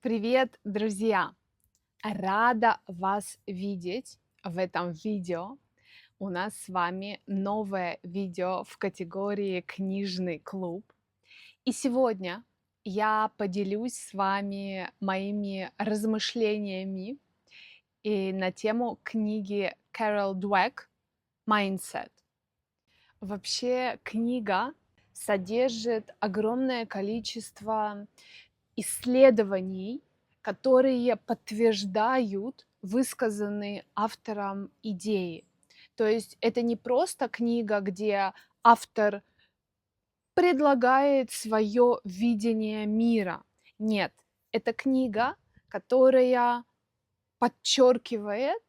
Привет, друзья! Рада вас видеть в этом видео. У нас с вами новое видео в категории «Книжный клуб». И сегодня я поделюсь с вами моими размышлениями на тему книги Кэрол Двек «Mindset». Вообще книга содержит огромное количество исследований, которые подтверждают высказанные автором идеи. То есть это не просто книга, где автор предлагает свое видение мира. Нет, это книга, которая подчеркивает,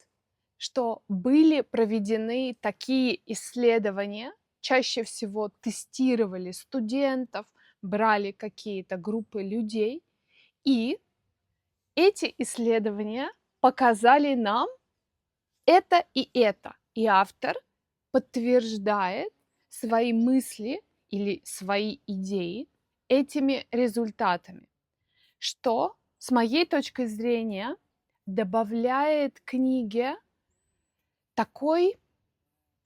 что были проведены такие исследования, чаще всего тестировали студентов, брали какие-то группы людей, и эти исследования показали нам это и это. И автор подтверждает свои мысли или свои идеи этими результатами, что, с моей точки зрения, добавляет книге такой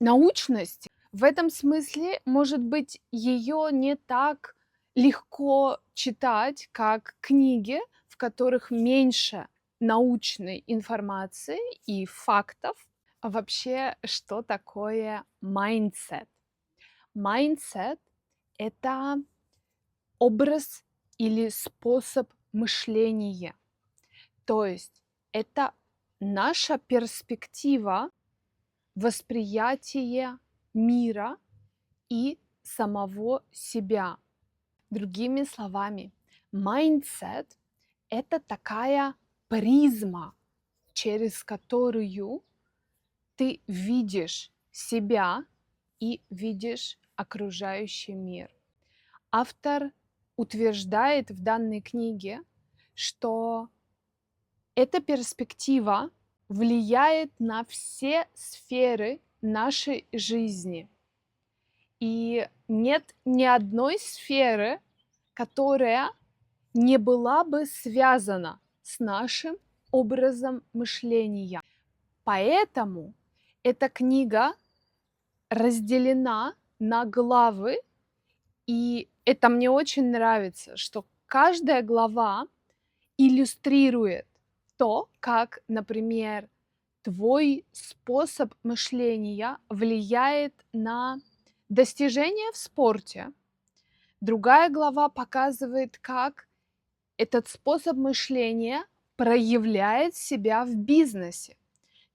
научности. В этом смысле, может быть, ее не так легко читать, как книги, в которых меньше научной информации и фактов. А вообще, что такое mindset? Mindset — это образ или способ мышления. То есть это наша перспектива восприятия мира и самого себя. Другими словами, mindset — это такая призма, через которую ты видишь себя и видишь окружающий мир. Автор утверждает в данной книге, что эта перспектива влияет на все сферы нашей жизни. И нет ни одной сферы, которая не была бы связана с нашим образом мышления. Поэтому эта книга разделена на главы, и это мне очень нравится, что каждая глава иллюстрирует то, как, например, твой способ мышления влияет на достижения в спорте. Другая глава показывает, как этот способ мышления проявляет себя в бизнесе.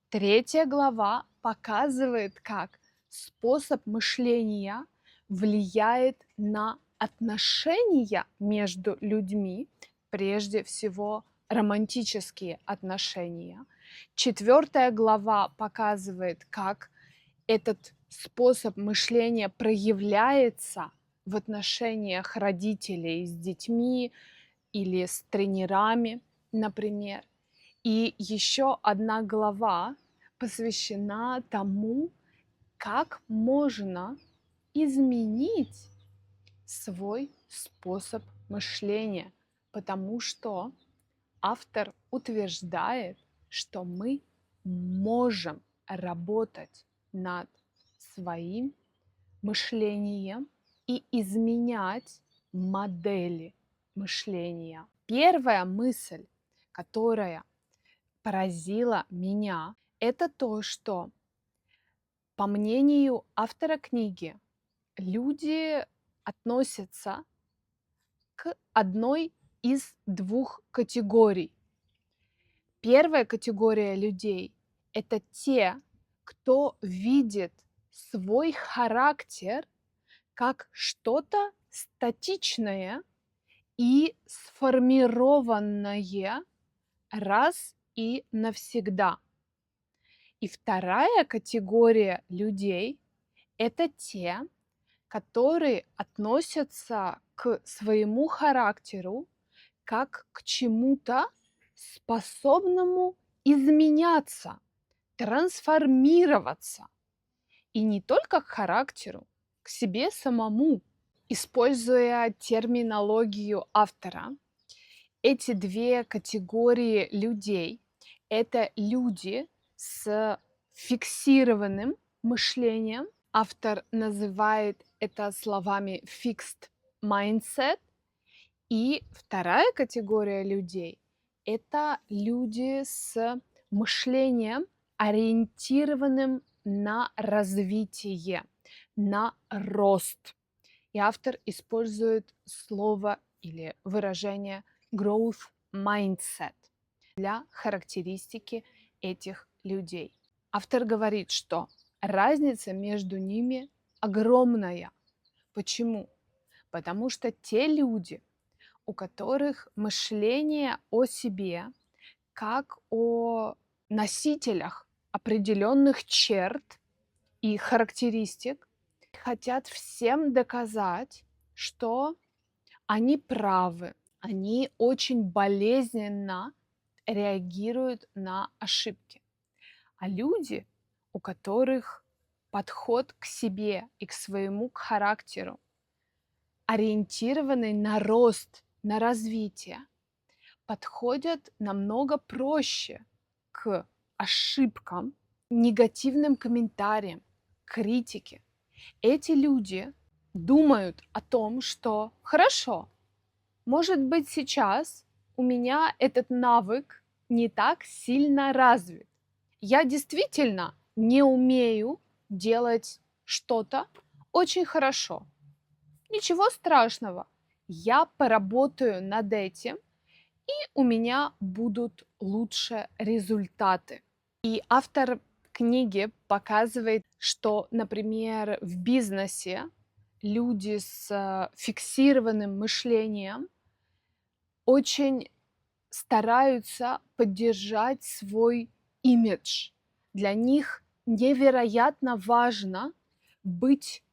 Третья глава показывает, как способ мышления влияет на отношения между людьми, прежде всего романтические отношения. Четвертая глава показывает, как этот способ мышления проявляется в отношениях родителей с детьми или с тренерами, например. И еще одна глава посвящена тому, как можно изменить свой способ мышления, потому что автор утверждает, что мы можем работать над своим мышлением и изменять модели мышления. Первая мысль, которая поразила меня, это то, что, по мнению автора книги, люди относятся к одной из двух категорий. Первая категория людей — это те, кто видит свой характер как что-то статичное и сформированное раз и навсегда. И вторая категория людей — это те, которые относятся к своему характеру как к чему-то способному изменяться, трансформироваться. И не только к характеру, к себе самому. Используя терминологию автора, эти две категории людей — это люди с фиксированным мышлением. Автор называет это словами fixed mindset. И вторая категория людей — это люди с мышлением, ориентированным на развитие, на рост. И автор использует слово или выражение growth mindset для характеристики этих людей. Автор говорит, что разница между ними огромная. Почему? Потому что те люди, у которых мышление о себе как о носителях определенных черт и характеристик, хотят всем доказать, что они правы, они очень болезненно реагируют на ошибки. А люди, у которых подход к себе и к своему характеру ориентированный на рост, на развитие, подходят намного проще к ошибкам, негативным комментариям, критике. Эти люди думают о том, что хорошо, может быть, сейчас у меня этот навык не так сильно развит. Я действительно не умею делать что-то очень хорошо. Ничего страшного. Я поработаю над этим, и у меня будут лучше результаты. И автор книги показывает, что, например, в бизнесе люди с фиксированным мышлением очень стараются поддержать свой имидж. Для них невероятно важно быть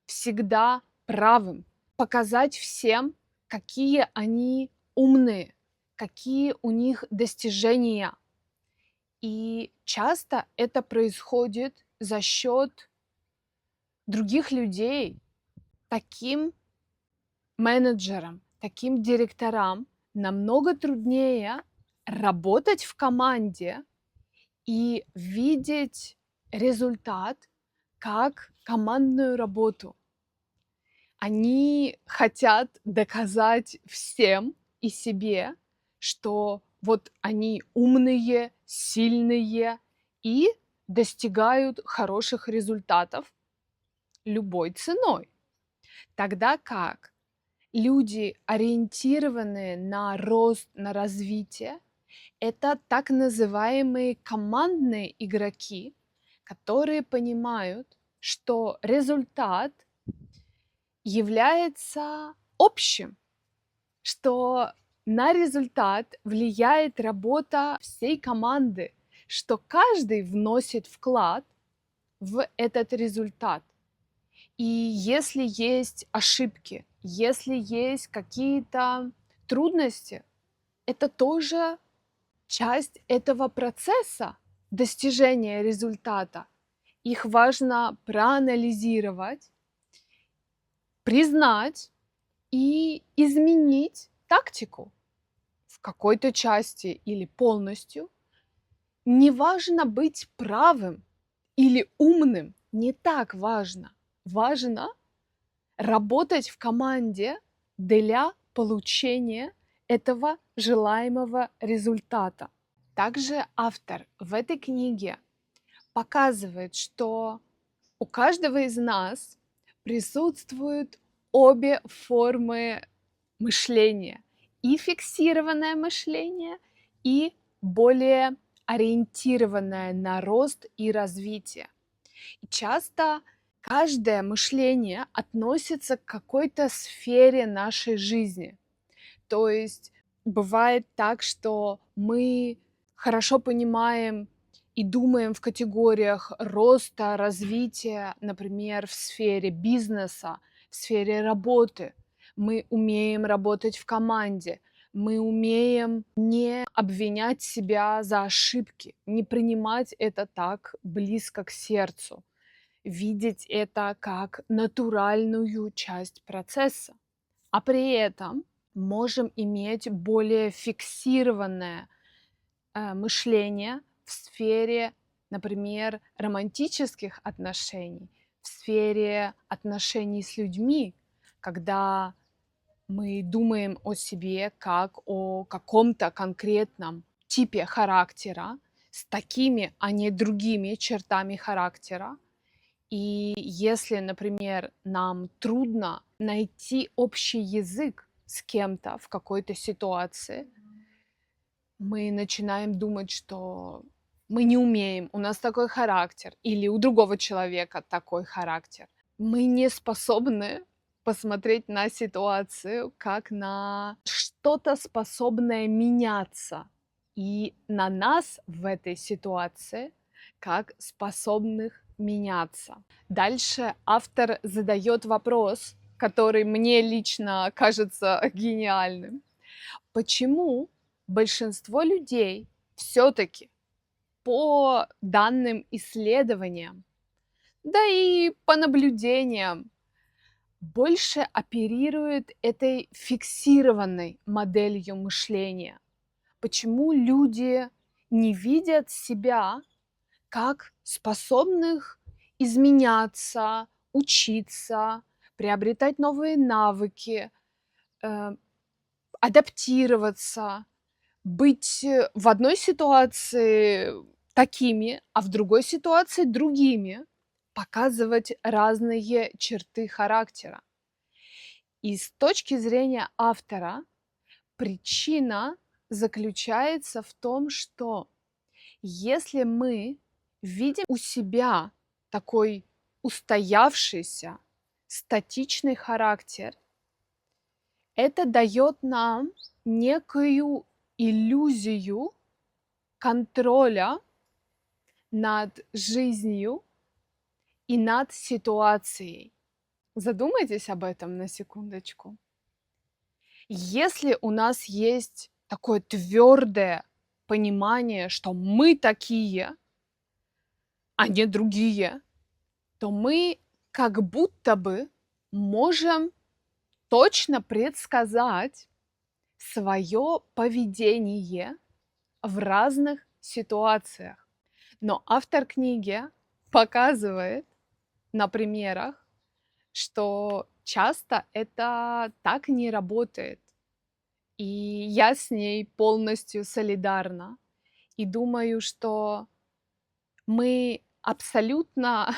всегда правым, показать всем, какие они умные, какие у них достижения. И часто это происходит за счет других людей. Таким менеджерам, таким директорам намного труднее работать в команде и видеть результат как командную работу. Они хотят доказать всем и себе, что вот они умные, сильные и достигают хороших результатов любой ценой. Тогда как люди, ориентированные на рост, на развитие, это так называемые командные игроки, которые понимают, что результат является общим, что на результат влияет работа всей команды, что каждый вносит вклад в этот результат. И если есть ошибки, если есть какие-то трудности, это тоже часть этого процесса достижения результата. Их важно проанализировать, признать и изменить тактику в какой-то части или полностью. Не важно быть правым или умным, не так важно. Важно работать в команде для получения этого желаемого результата. Также автор в этой книге показывает, что у каждого из нас присутствуют обе формы мышления. И фиксированное мышление, и более ориентированное на рост и развитие. И часто каждое мышление относится к какой-то сфере нашей жизни. То есть бывает так, что мы хорошо понимаем и думаем в категориях роста, развития, например, в сфере бизнеса, в сфере работы. Мы умеем работать в команде, мы умеем не обвинять себя за ошибки, не принимать это так близко к сердцу, видеть это как натуральную часть процесса. А при этом можем иметь более фиксированное мышление в сфере, например, романтических отношений, в сфере отношений с людьми, когда мы думаем о себе как о каком-то конкретном типе характера с такими, а не другими чертами характера. И если, например, нам трудно найти общий язык с кем-то в какой-то ситуации, мы начинаем думать, что мы не умеем, у нас такой характер, или у другого человека такой характер. Мы не способны посмотреть на ситуацию как на что-то способное меняться, и на нас в этой ситуации как способных меняться. Дальше автор задает вопрос, который мне лично кажется гениальным. Почему большинство людей все-таки по данным исследованиям, да и по наблюдениям, больше оперируют этой фиксированной моделью мышления? Почему люди не видят себя как способных изменяться, учиться, приобретать новые навыки, э, адаптироваться, быть в одной ситуации такими, а в другой ситуации другими, показывать разные черты характера. И с точки зрения автора, причина заключается в том, что если мы видим у себя такой устоявшийся, статичный характер, это дает нам некую иллюзию контроля над жизнью и над ситуацией. Задумайтесь об этом на секундочку. Если у нас есть такое твердое понимание, что мы такие, а не другие, то мы как будто бы можем точно предсказать свое поведение в разных ситуациях. Но автор книги показывает на примерах, что часто это так не работает. И я с ней полностью солидарна. И думаю, что мы абсолютно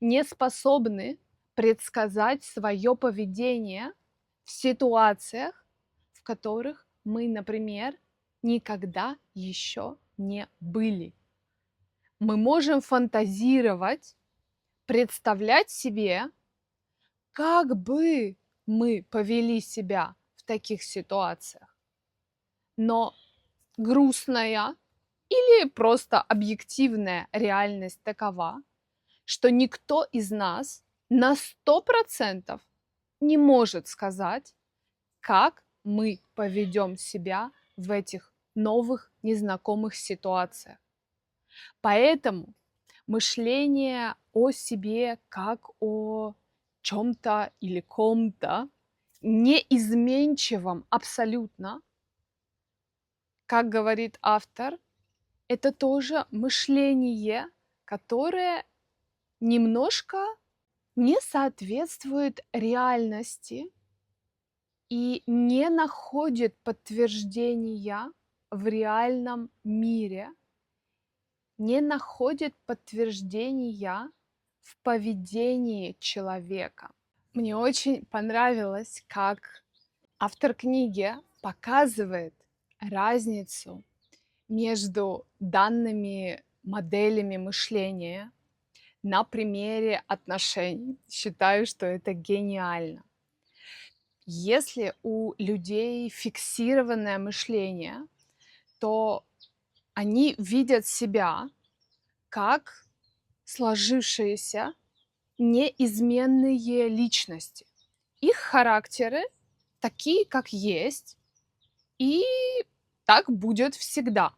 не способны предсказать свое поведение в ситуациях, в которых мы, например, никогда еще не были. Мы можем фантазировать, представлять себе, как бы мы повели себя в таких ситуациях. Но грустная или просто объективная реальность такова, что никто из нас на 100% не может сказать, как мы поведем себя в этих новых незнакомых ситуациях. Поэтому мышление о себе как о чем-то или ком-то неизменчивом абсолютно, как говорит автор, это тоже мышление, которое немножко не соответствует реальности и не находит подтверждения в реальном мире, не находит подтверждения в поведении человека. Мне очень понравилось, как автор книги показывает разницу между данными моделями мышления на примере отношений. Считаю, что это гениально. Если у людей фиксированное мышление, то они видят себя как сложившиеся неизменные личности. Их характеры такие, как есть, и так будет всегда.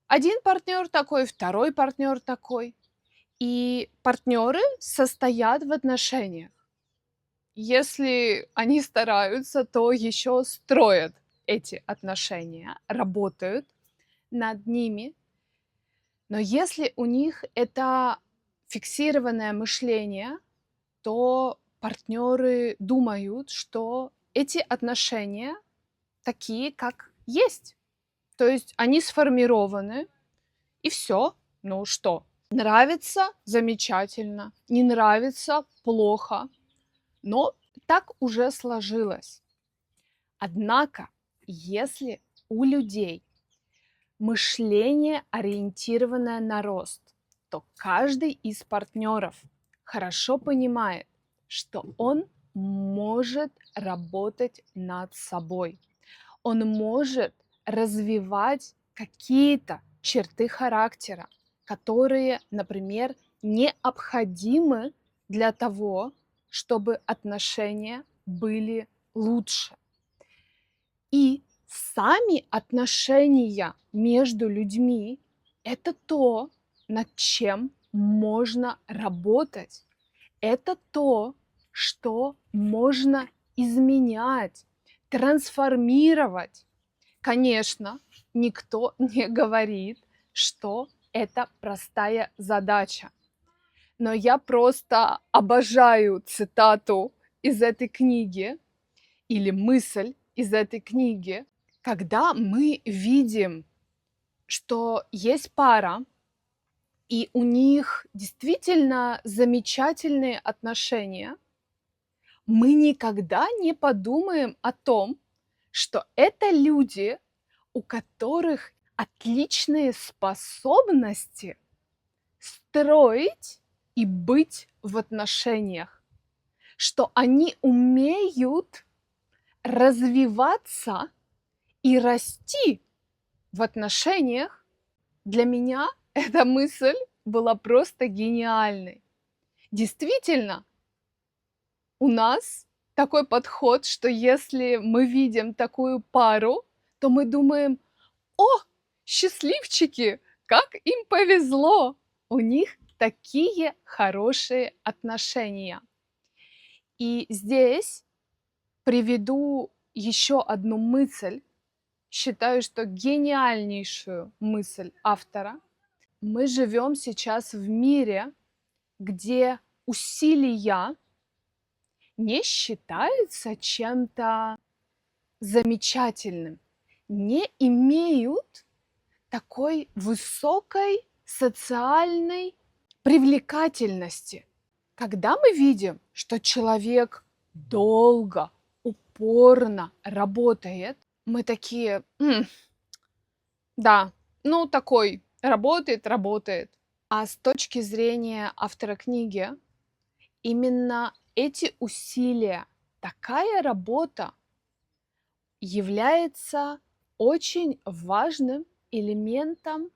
Один партнер такой, второй партнер такой. И партнеры состоят в отношениях. если они стараются, то еще строят эти отношения, работают над ними. Но если у них это фиксированное мышление, то партнеры думают, что эти отношения такие, как есть. То есть они сформированы, и все. Ну что? Нравится — замечательно, не нравится — плохо. Но так уже сложилось. Однако, если у людей мышление, ориентированное на рост, то каждый из партнеров хорошо понимает, что он может работать над собой. Он может развивать какие-то черты характера, которые, например, необходимы для того, чтобы отношения были лучше. И сами отношения между людьми — это то, над чем можно работать. Это то, что можно изменять, трансформировать. Конечно, никто не говорит, что это простая задача. Но я просто обожаю цитату из этой книги или мысль из этой книги, когда мы видим, что есть пара, и у них действительно замечательные отношения, мы никогда не подумаем о том, что это люди, у которых отличные способности строить и быть в отношениях, что они умеют развиваться и расти в отношениях. Для меня эта мысль была просто гениальной. Действительно, у нас такой подход, что если мы видим такую пару, то мы думаем: о, счастливчики, как им повезло, у них такие хорошие отношения. И здесь приведу еще одну мысль, считаю, что гениальнейшую мысль автора. Мы живем сейчас в мире, где усилия не считаются чем-то замечательным, не имеют такой высокой социальной привлекательности. Когда мы видим, что человек долго, упорно работает, мы такие: да, ну такой, работает. А с точки зрения автора книги, именно эти усилия, такая работа является очень важным элементом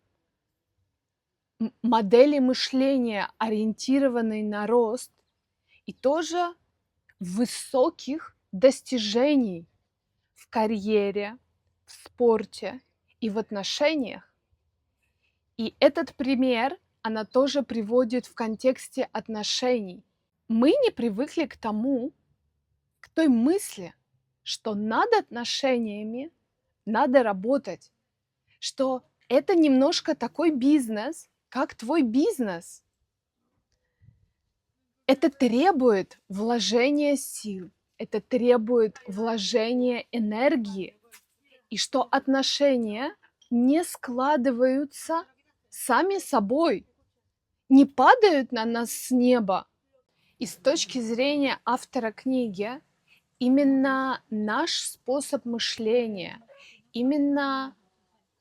модели мышления, ориентированной на рост, и тоже высоких достижений в карьере, в спорте и в отношениях. И этот пример она тоже приводит в контексте отношений. Мы не привыкли к тому, к той мысли, что над отношениями надо работать, что это немножко такой бизнес, как твой бизнес. Это требует вложения сил, это требует вложения энергии, и что отношения не складываются сами собой, не падают на нас с неба. И с точки зрения автора книги, именно наш способ мышления, именно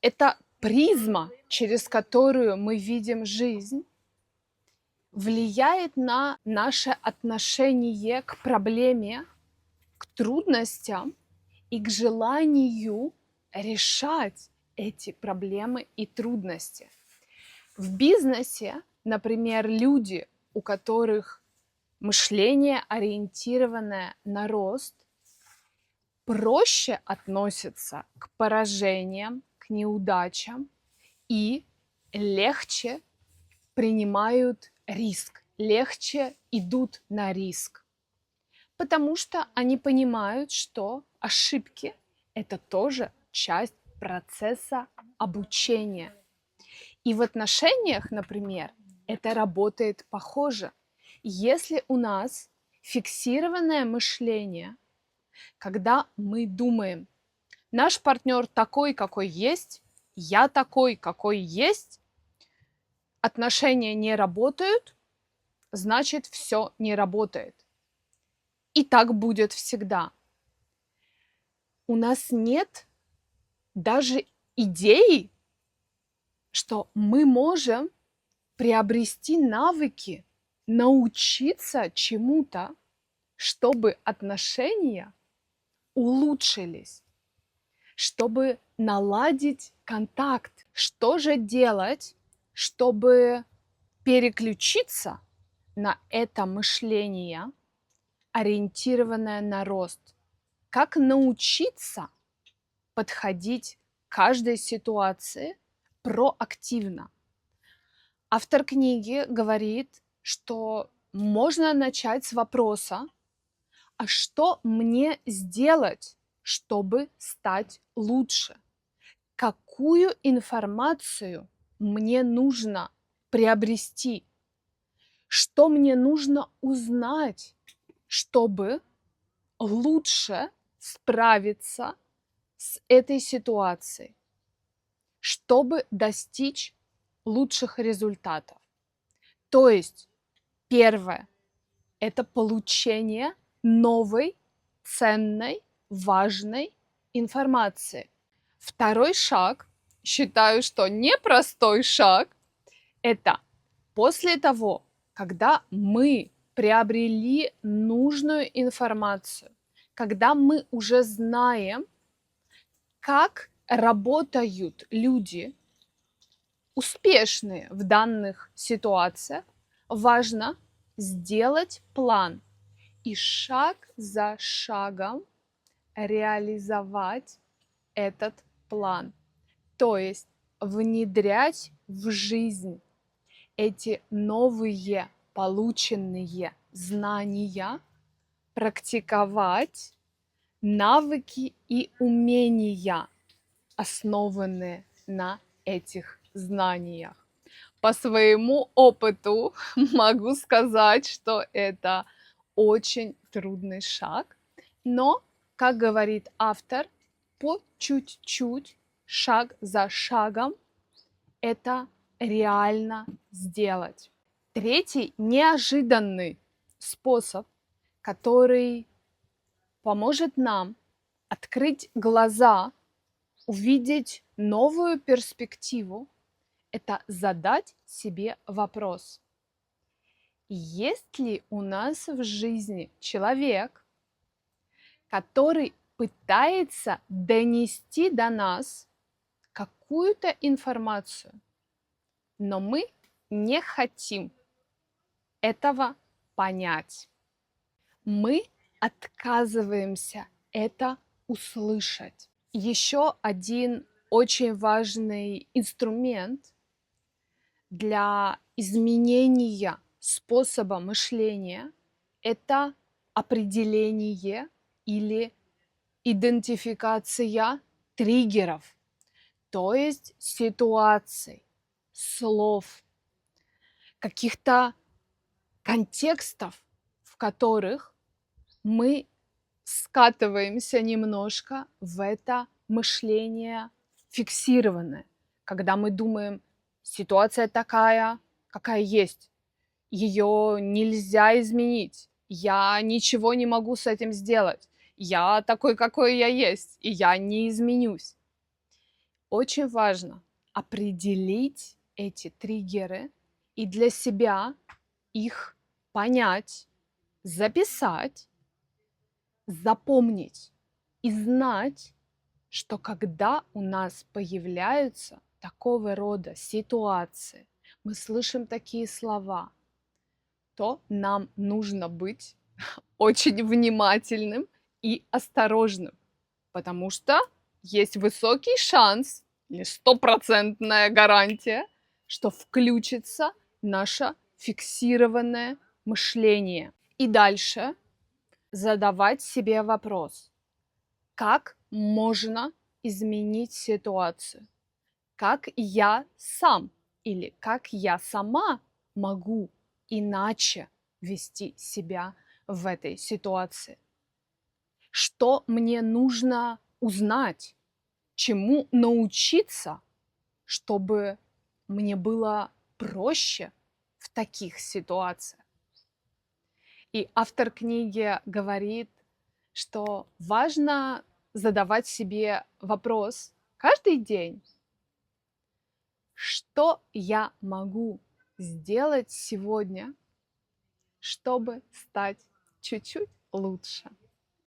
эта призма, через которую мы видим жизнь, влияет на наше отношение к проблеме, к трудностям и к желанию решать эти проблемы и трудности. В бизнесе, например, люди, у которых мышление, ориентированное на рост, проще относятся к поражениям, к неудачам и легче принимают риск, легче идут на риск. потому что они понимают, что ошибки – это тоже часть процесса обучения. И в отношениях, например, это работает похоже. Если у нас фиксированное мышление, когда мы думаем, наш партнер такой, какой есть, я такой, какой есть, отношения не работают, значит, все не работает. И так будет всегда. У нас нет даже идеи, что мы можем приобрести навыки, научиться чему-то, чтобы отношения улучшились, чтобы наладить контакт. Что же делать, чтобы переключиться на это мышление, ориентированное на рост? Как научиться подходить к каждой ситуации проактивно? Автор книги говорит, что можно начать с вопроса: а что мне сделать, чтобы стать лучше? Какую информацию мне нужно приобрести? Что мне нужно узнать, чтобы лучше справиться с этой ситуацией, чтобы достичь лучших результатов? То есть первое – это получение новой, ценной, важной информации. Второй шаг, считаю, что непростой шаг, это после того, когда мы приобрели нужную информацию, когда мы уже знаем, как работают люди, успешные в данных ситуациях, важно сделать план и шаг за шагом реализовать этот план. То есть внедрять в жизнь эти новые полученные знания, практиковать навыки и умения, основанные на этих знаниях. По своему опыту могу сказать, что это очень трудный шаг, но, как говорит автор, по чуть-чуть, шаг за шагом это реально сделать. Третий неожиданный способ, который поможет нам открыть глаза, увидеть новую перспективу, это задать себе вопрос: есть ли у нас в жизни человек, который пытается донести до нас какую-то информацию, но мы не хотим этого понять. Мы отказываемся это услышать. Еще один очень важный инструмент для изменения способа мышления – это определение или идентификация триггеров, то есть ситуаций, слов, каких-то контекстов, в которых мы скатываемся немножко в это мышление фиксированное, когда мы думаем, ситуация такая, какая есть, ее нельзя изменить, я ничего не могу с этим сделать, я такой, какой я есть, и я не изменюсь. Очень важно определить эти триггеры и для себя их понять, записать, запомнить и знать, что когда у нас появляются такого рода ситуации, мы слышим такие слова, то нам нужно быть очень внимательным и осторожным, потому что есть высокий шанс или стопроцентная гарантия, что включится наше фиксированное мышление. И дальше задавать себе вопрос, как можно изменить ситуацию, как я сам или как я сама могу иначе вести себя в этой ситуации, что мне нужно узнать, чему научиться, чтобы мне было проще в таких ситуациях. И автор книги говорит, что важно задавать себе вопрос каждый день, что я могу сделать сегодня, чтобы стать чуть-чуть лучше.